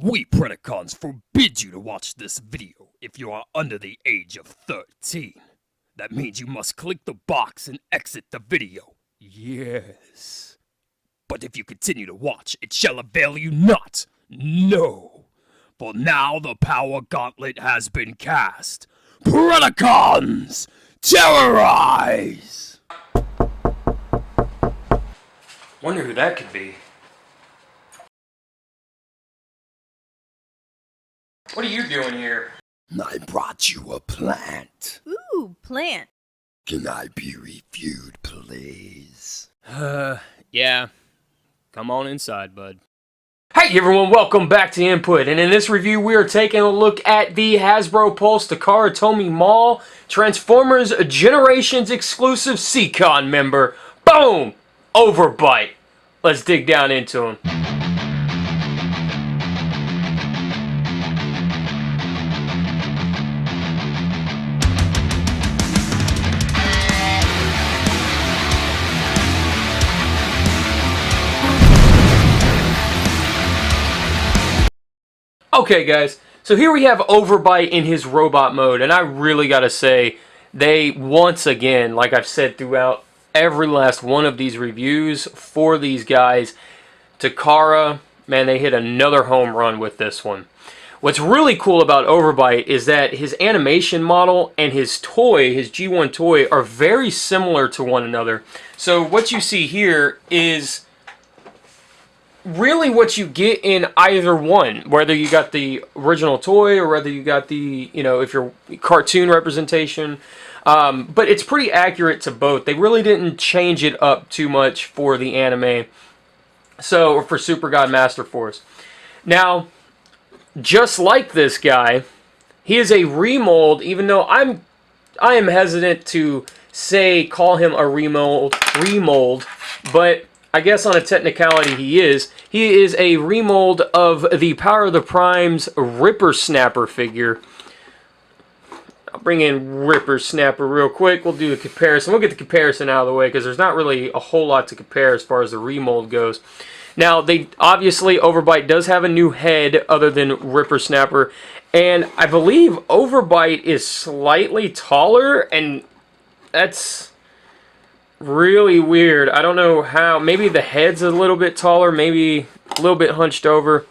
We Predacons forbid you to watch this video if you are under the age of 13. That means you must click the box and exit the video. Yes. But if you continue to watch, it shall avail you not. No. For now the power gauntlet has been cast. Predacons, terrorize! Wonder who that could be. What are you doing here? I brought you a plant. Ooh, plant. Can I be reviewed, please? Yeah. Come on inside, bud. Hey everyone, welcome back to Input, and in this review we are taking a look at the Hasbro Pulse Takara Tomy Mall Transformers Generations exclusive C-Con member. Boom! Overbite. Let's dig down into him. Okay guys, so here we have Overbite in his robot mode, and I really gotta say, they once again, like I've said throughout every last one of these reviews for these guys, Takara, man, they hit another home run with this one. What's really cool about Overbite is that his animation model and his toy, his G1 toy, are very similar to one another. So what you see here is really what you get in either one, whether you got the original toy or whether you got the, if you're cartoon representation. But it's pretty accurate to both. They really didn't change it up too much for the anime. So, for Super God Master Force. Now, just like this guy, he is a remold, even though I am hesitant to call him a remold, but I guess on a technicality he is. He is a remold of the Power of the Prime's Ripper Snapper figure. I'll bring in Ripper Snapper real quick. We'll do a comparison. We'll get the comparison out of the way because there's not really a whole lot to compare as far as the remold goes. Now, obviously Overbite does have a new head other than Ripper Snapper, and I believe Overbite is slightly taller, and that's really weird. I don't know how. Maybe the head's a little bit taller, maybe a little bit hunched over.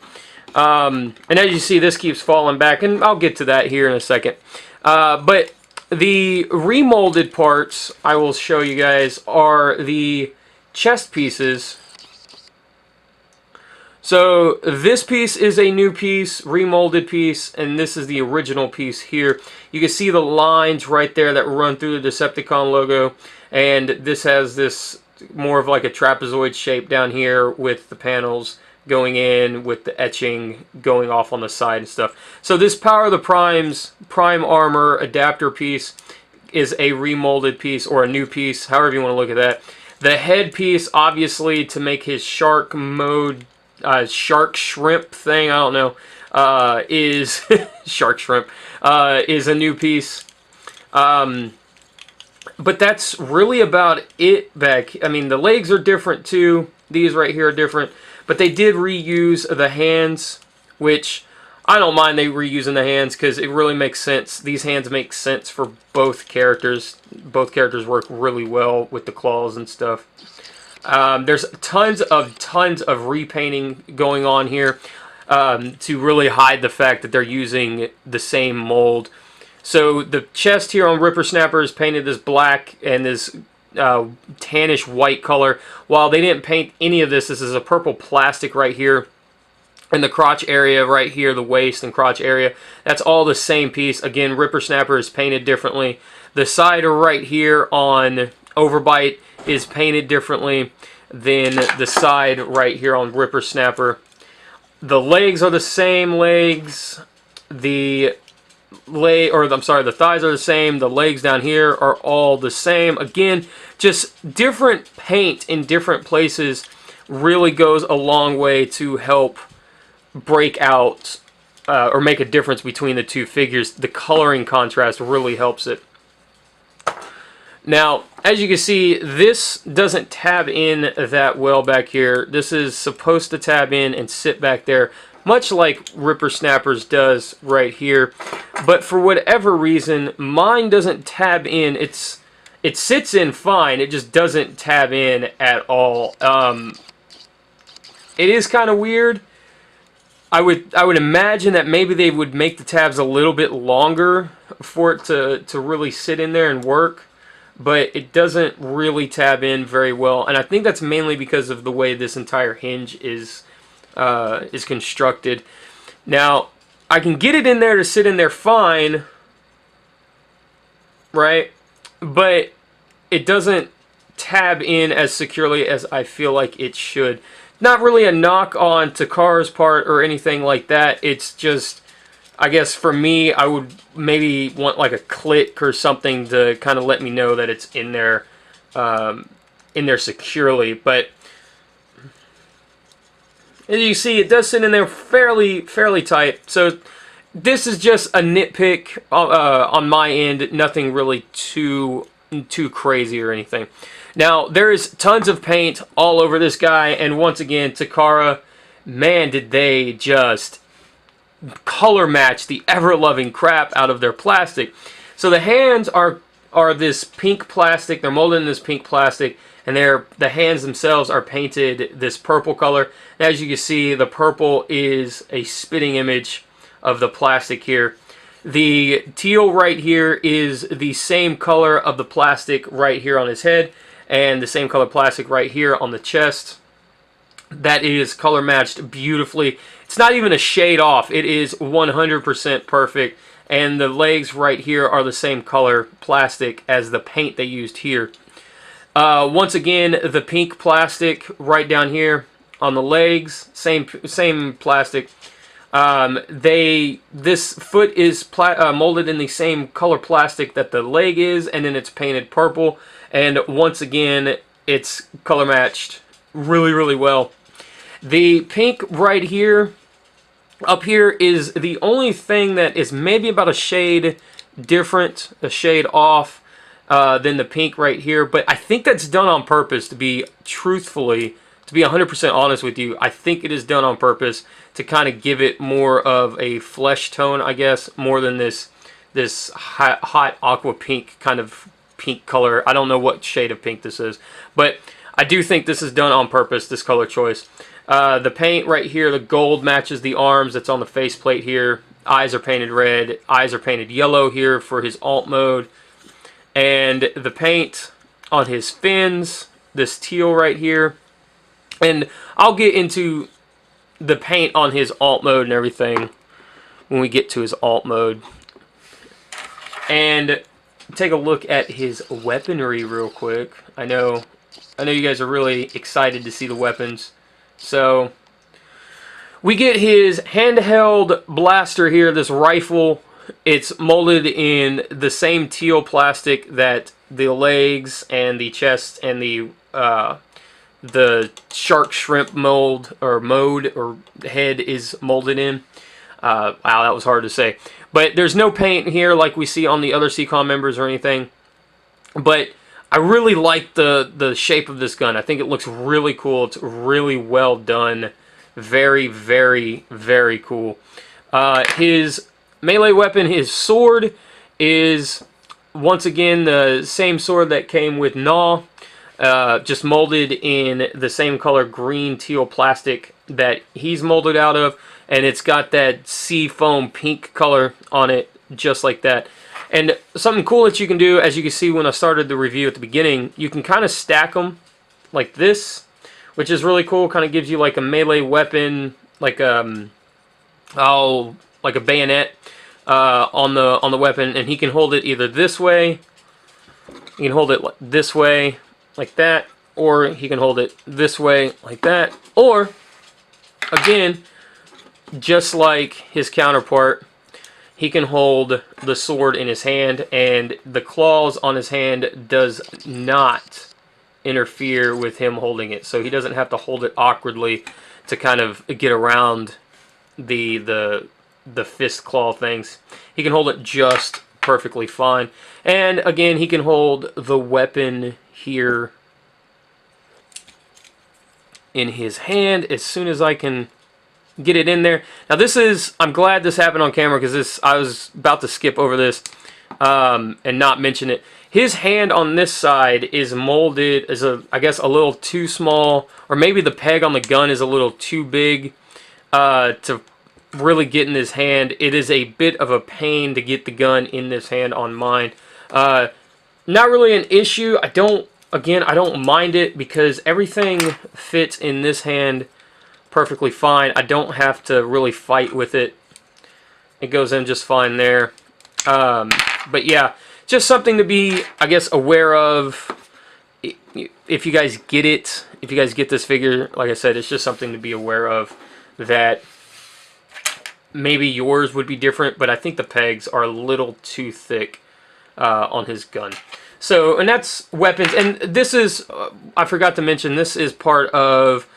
And as you see, this keeps falling back, and I'll get to that here in a second. But the remolded parts I will show you guys are the chest pieces. So this piece is a new piece, remolded piece, and this is the original piece here. You can see the lines right there that run through the Decepticon logo, and this has this more of like a trapezoid shape down here with the panels going in, with the etching going off on the side and stuff. So this Power of the Prime's Prime Armor adapter piece is a remolded piece, or a new piece, however you want to look at that. The head piece, obviously, to make his shark mode, shark shrimp thing, I don't know, is shark shrimp, is a new piece. But that's really about it back. I mean, the legs are different too. These right here are different. But they did reuse the hands, which I don't mind they reusing the hands because it really makes sense. These hands make sense for both characters. Both characters work really well with the claws and stuff. There's tons of repainting going on here to really hide the fact that they're using the same mold. So the chest here on Ripper Snapper is painted this black and this tannish white color. While they didn't paint any of this, this is a purple plastic right here. And the crotch area right here, the waist and crotch area, that's all the same piece. Again, Ripper Snapper is painted differently. The side right here on Overbite is painted differently than the side right here on Ripper Snapper. The legs are the same legs. The thighs are the same. The legs down here are all the same. Again, just different paint in different places really goes a long way to help break out or make a difference between the two figures. The coloring contrast really helps it. Now, as you can see, this doesn't tab in that well back here. This is supposed to tab in and sit back there much like Ripper Snappers does right here. But for whatever reason, mine doesn't tab in. It sits in fine, it just doesn't tab in at all. It is kind of weird. I would imagine that maybe they would make the tabs a little bit longer for it to really sit in there and work, but it doesn't really tab in very well, and I think that's mainly because of the way this entire hinge is constructed. Now, I can get it in there to sit in there fine, right? But it doesn't tab in as securely as I feel like it should. Not really a knock on Takara's part or anything like that. It's just, I guess for me, I would maybe want like a click or something to kind of let me know that it's in there securely. But as you see, it does sit in there fairly tight. So this is just a nitpick on my end. Nothing really too crazy or anything. Now, there is tons of paint all over this guy, and once again, Takara, man, did they just color match the ever-loving crap out of their plastic. So the hands are this pink plastic. They're molded in this pink plastic, and the hands themselves are painted this purple color. And as you can see, the purple is a spitting image of the plastic here. The teal right here is the same color of the plastic right here on his head, and the same color plastic right here on the chest. That is color matched beautifully. It's not even a shade off. It is 100% perfect. And the legs right here are the same color plastic as the paint they used here. Once again, the pink plastic right down here on the legs, same plastic. This foot is molded in the same color plastic that the leg is, and then it's painted purple. And once again, it's color matched really well. The pink right here, up here, is the only thing that is maybe about a shade different, a shade off than the pink right here. But I think that's done on purpose, to be 100% honest with you. I think it is done on purpose to kind of give it more of a flesh tone, I guess, more than this hot aqua pink kind of pink color. I don't know what shade of pink this is, but I do think this is done on purpose, this color choice. The paint right here, the gold matches the arms that's on the faceplate here. Eyes are painted red. Eyes are painted yellow here for his alt mode. And the paint on his fins, this teal right here. And I'll get into the paint on his alt mode and everything when we get to his alt mode. And take a look at his weaponry real quick. I know you guys are really excited to see the weapons. So we get his handheld blaster here, this rifle. It's molded in the same teal plastic that the legs and the chest and the shark shrimp mode or head is molded in. Wow, that was hard to say. But there's no paint here like we see on the other CCOM members or anything. But I really like the shape of this gun. I think it looks really cool. It's really well done. Very cool. His melee weapon, his sword, is once again the same sword that came with Gnaw. Just molded in the same color green teal plastic that he's molded out of, and it's got that sea foam pink color on it, just like that. And something cool that you can do, as you can see when I started the review at the beginning, you can kind of stack them like this, which is really cool. Kind of gives you like a melee weapon, like a bayonet on the weapon, and he can hold it either this way, he can hold it this way, like that, or he can hold it this way, like that, or again, just like his counterpart, he can hold the sword in his hand, and the claws on his hand does not interfere with him holding it, so he doesn't have to hold it awkwardly to kind of get around the fist claw things. He can hold it just perfectly fine. And again, he can hold the weapon here in his hand. As soon as I can get it in there. Now this is, I'm glad this happened on camera because I was about to skip over this and not mention it. His hand on this side is molded as I guess a little too small, or maybe the peg on the gun is a little too big to really get in his hand. It is a bit of a pain to get the gun in this hand on mine. Not really an issue. I don't mind it because everything fits in this hand perfectly fine. I don't have to really fight with it. It goes in just fine there. But yeah, just something to be, I guess, aware of. If you guys get it, if you guys get this figure, like I said, it's just something to be aware of, that maybe yours would be different, but I think the pegs are a little too thick on his gun. So, and that's weapons, and this is, I forgot to mention, this is part of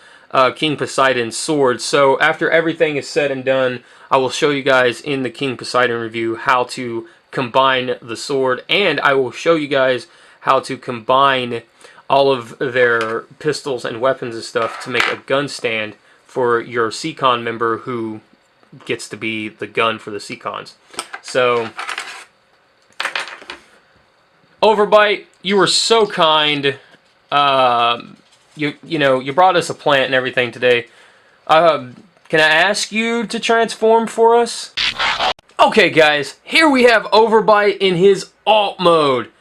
King Poseidon's sword. So after everything is said and done, I will show you guys in the King Poseidon review how to combine the sword, and I will show you guys how to combine all of their pistols and weapons and stuff to make a gun stand for your Seacon member who gets to be the gun for the Seacons. So, Overbite, you were so kind. You brought us a plant and everything today. Can I ask you to transform for us? Okay, guys, here we have Overbite in his alt mode.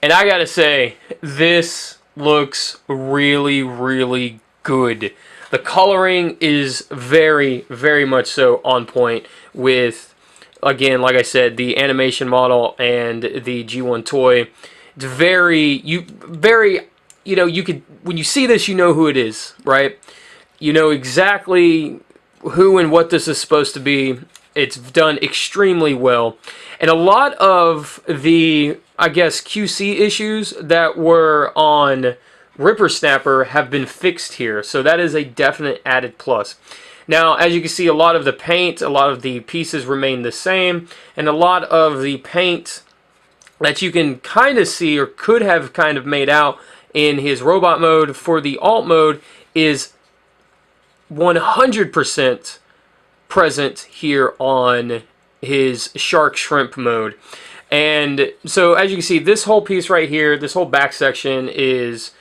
And I gotta say, this looks really, really good. The coloring is very, very much so on point with, again, like I said, the animation model and the G1 toy. It's very, you could, when you see this, you know who it is, right? You know exactly who and what this is supposed to be. It's done extremely well. And a lot of the, I guess, QC issues that were on Ripper Snapper have been fixed here. So that is a definite added plus. Now, as you can see, a lot of the paint, a lot of the pieces remain the same. And a lot of the paint that you can kind of see, or could have kind of made out in his robot mode, for the alt mode is 100% present here on his shark shrimp mode. And so as you can see, this whole piece right here, this whole back section is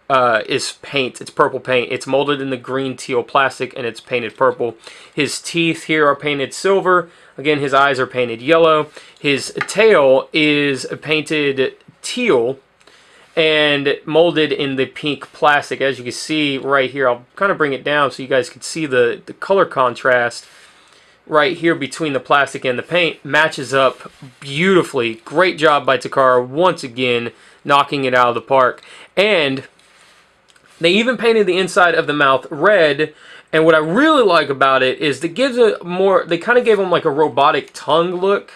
paint. It's purple paint. It's molded in the green teal plastic and it's painted purple. His teeth here are painted silver. Again, his eyes are painted yellow. His tail is painted teal and molded in the pink plastic. As you can see right here, I'll kind of bring it down so you guys can see the color contrast right here between the plastic and the paint. Matches up beautifully. Great job by Takara, once again, knocking it out of the park. And they even painted the inside of the mouth red. And what I really like about it is it gives it more, they kind of gave him like a robotic tongue look,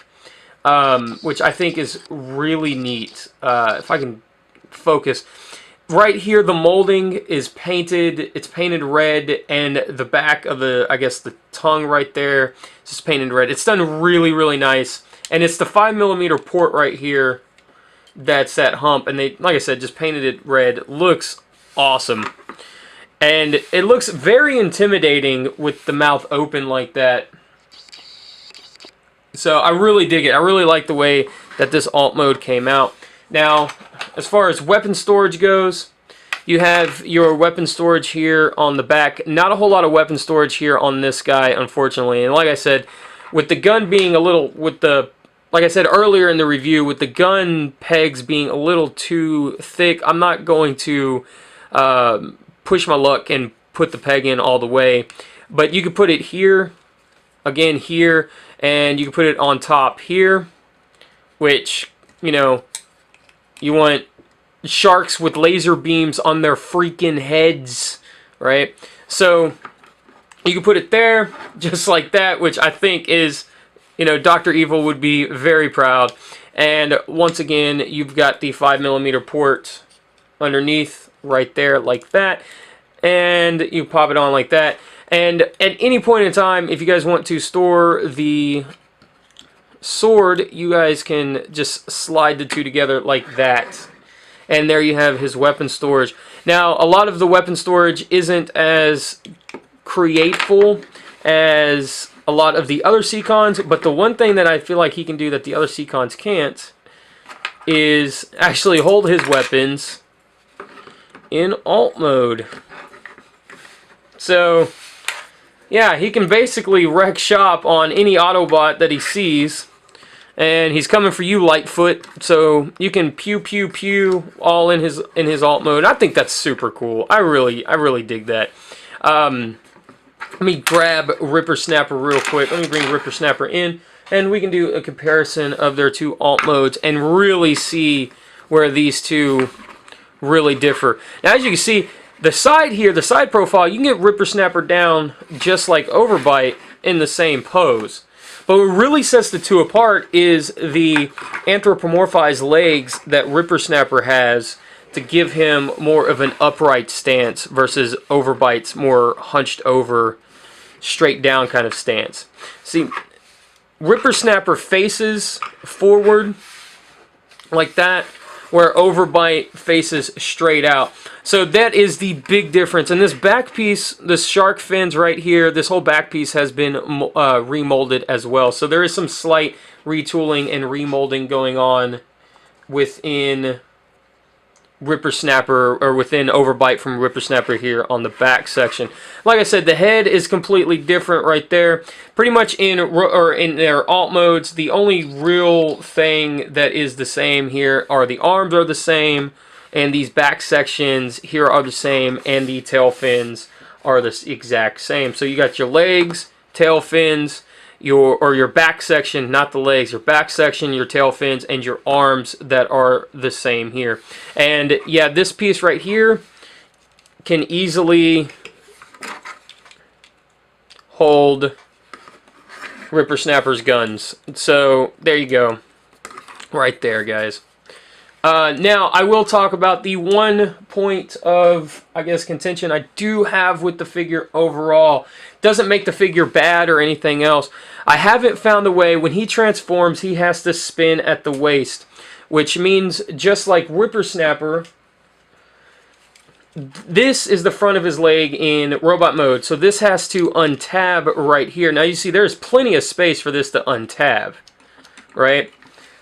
which I think is really neat. If I can focus. Right here, the molding is painted, it's painted red, and the back of the, I guess, the tongue right there is just painted red. It's done really, really nice. And it's the 5mm port right here that's that hump. And they, like I said, just painted it red. Looks awesome. And it looks very intimidating with the mouth open like that. So I really dig it. I really like the way that this alt mode came out. Now, as far as weapon storage goes, you have your weapon storage here on the back. Not a whole lot of weapon storage here on this guy, unfortunately. And like I said, with the gun being a little, like I said earlier in the review, with the gun pegs being a little too thick, I'm not going to push my luck and put the peg in all the way. But you can put it here, again here, and you can put it on top here, which, you know, you want sharks with laser beams on their freaking heads, right? So you can put it there, just like that, which I think is, you know, Dr. Evil would be very proud. And once again, you've got the 5mm port underneath right there, like that. And you pop it on like that. And at any point in time, if you guys want to store the sword, you guys can just slide the two together like that. And there you have his weapon storage. Now, a lot of the weapon storage isn't as createful as a lot of the other Seacons, but the one thing that I feel like he can do that the other Seacons can't is actually hold his weapons in alt mode. So, yeah, he can basically wreck shop on any Autobot that he sees. And he's coming for you, Lightfoot. So you can pew pew pew all in his alt mode. I think that's super cool. I really dig that. Let me grab Ripper Snapper real quick. Let me bring Ripper Snapper in, and we can do a comparison of their two alt modes and really see where these two really differ. Now, as you can see, the side here, the side profile, you can get Ripper Snapper down just like Overbite in the same pose. But what really sets the two apart is the anthropomorphized legs that Ripper Snapper has to give him more of an upright stance versus Overbite's more hunched over, straight down kind of stance. See, Ripper Snapper faces forward like that, where Overbite faces straight out. So that is the big difference. And this back piece, this shark fins right here, this whole back piece has been remolded as well. So there is some slight retooling and remolding going on within Ripper Snapper, or within Overbite from Ripper Snapper here on the back section. Like I said, the head is completely different right there. Pretty much in their alt modes, the only real thing that is the same here are the arms are the same, and these back sections here are the same, and the tail fins are the exact same. So you got your legs, tail fins, your back section, not the legs, your back section, your tail fins, and your arms that are the same here. And yeah, this piece right here can easily hold Ripper Snapper's guns. So there you go, right there, guys. Now, I will talk about the one point of, I guess, contention I do have with the figure overall. Doesn't make the figure bad or anything else. I haven't found a way, when he transforms, he has to spin at the waist, which means, just like Ripper Snapper, this is the front of his leg in robot mode, so this has to untab right here. Now, you see, there's plenty of space for this to untab, right?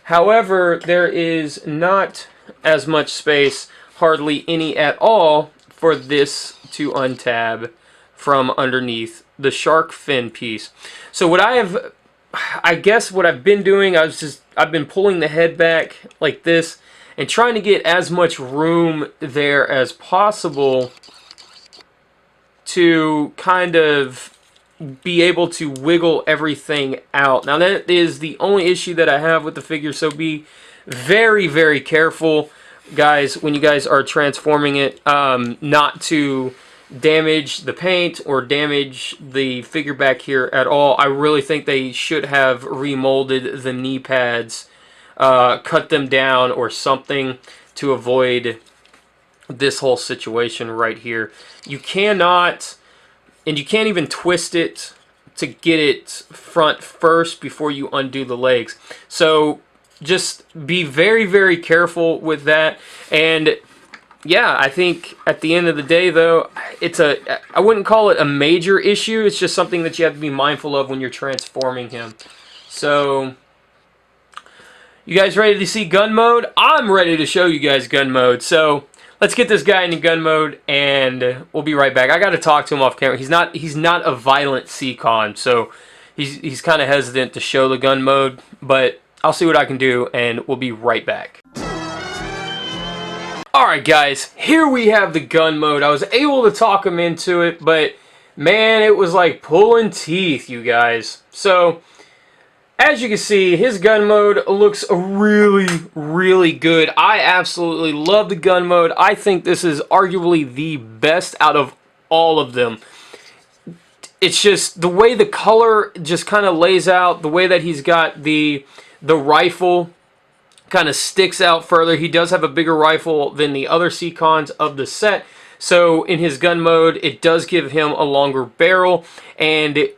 However, there is not as much space, hardly any at all, for this to untab from underneath the shark fin piece. So what I guess what I've been doing, I've been pulling the head back like this and trying to get as much room there as possible to kind of be able to wiggle everything out. Now, that is the only issue that I have with the figure, so be very, very careful, guys, when you guys are transforming it, not to damage the paint or damage the figure back here at all. I really think they should have remolded the knee pads, cut them down or something to avoid this whole situation right here. You cannot, and you can't even twist it to get it front first before you undo the legs. So just be very, very careful with that. And yeah, I think at the end of the day, though, I wouldn't call it a major issue. It's just something that you have to be mindful of when you're transforming him. So, you guys ready to see gun mode? I'm ready to show you guys gun mode. So, let's get this guy into gun mode, and we'll be right back. I got to talk to him off camera. He's not a violent Seacon, so he's kind of hesitant to show the gun mode, but I'll see what I can do, and we'll be right back. Alright guys, here we have the gun mode. I was able to talk him into it, but man, it was like pulling teeth, you guys. So, as you can see, his gun mode looks really, really good. I absolutely love the gun mode. I think this is arguably the best out of all of them. It's just the way the color just kind of lays out, the way that he's got the rifle kind of sticks out further. He does have a bigger rifle than the other Seacons of the set, so in his gun mode it does give him a longer barrel, and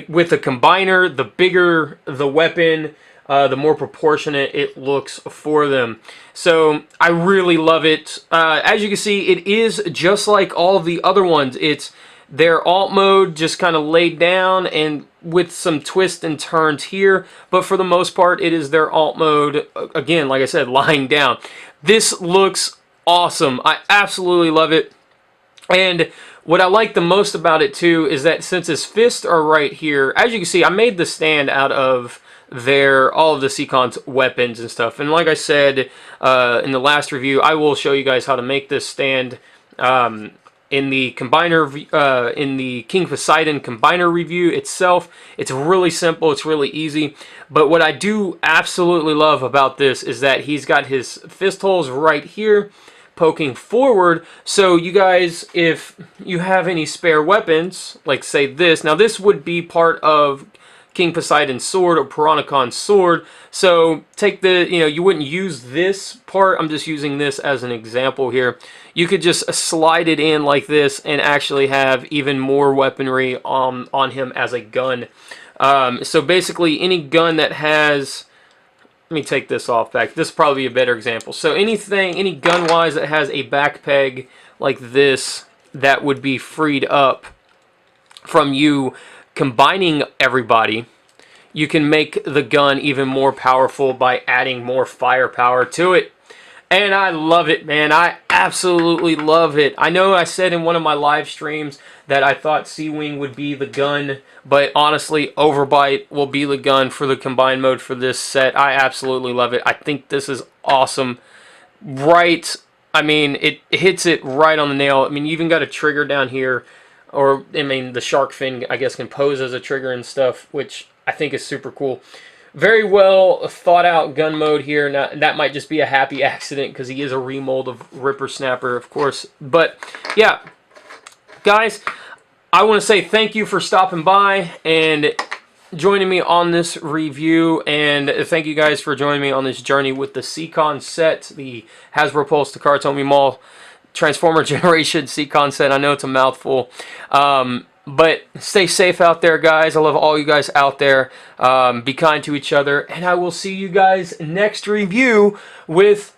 with a combiner, the bigger the weapon, the more proportionate it looks for them. So I really love it. As you can see, it is just like all of the other ones. It's their alt mode just kind of laid down and with some twists and turns here, but for the most part it is their alt mode, again, like I said, lying down. This looks awesome. I absolutely love it. And what I like the most about it too is that since his fists are right here, as you can see, I made the stand out of all of the Seacon's weapons and stuff. And like I said in the last review, I will show you guys how to make this stand in the combiner, in the King Poseidon combiner review itself. It's really simple, it's really easy. But what I do absolutely love about this is that he's got his fist holes right here, poking forward. So you guys, if you have any spare weapons, like say this, now this would be part of King Poseidon's sword or Piranicon's sword. So take the, you wouldn't use this part, I'm just using this as an example here. You could just slide it in like this and actually have even more weaponry on him as a gun. So basically any gun that has, let me take this off back. This is probably a better example. So anything, any gun-wise that has a back peg like this, that would be freed up from you combining everybody, you can make the gun even more powerful by adding more firepower to it. And I love it, man. I absolutely love it. I know I said in one of my live streams that I thought Sea-Wing would be the gun, but honestly, Overbite will be the gun for the combined mode for this set. I absolutely love it. I think this is awesome. Right, I mean, it hits it right on the nail. I mean, you even got a trigger down here, or, I mean, the shark fin, I guess, can pose as a trigger and stuff, which I think is super cool. Very well thought out gun mode here. Now, that might just be a happy accident because he is a remold of Ripper Snapper, of course. But yeah, guys, I want to say thank you for stopping by and joining me on this review. And thank you guys for joining me on this journey with the Seacon set, the Hasbro Pulse to Kartomi Mall Transformer Generation Seacon set. I know it's a mouthful. But stay safe out there, guys. I love all you guys out there. Be kind to each other. And I will see you guys next review with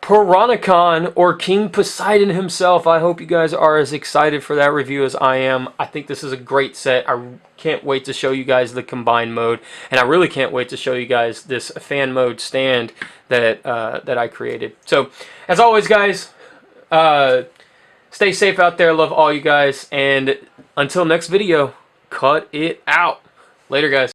Piranican, or King Poseidon himself. I hope you guys are as excited for that review as I am. I think this is a great set. I can't wait to show you guys the combined mode. And I really can't wait to show you guys this fan mode stand that, that I created. So, as always, guys, stay safe out there. Love all you guys. And until next video, cut it out. Later, guys.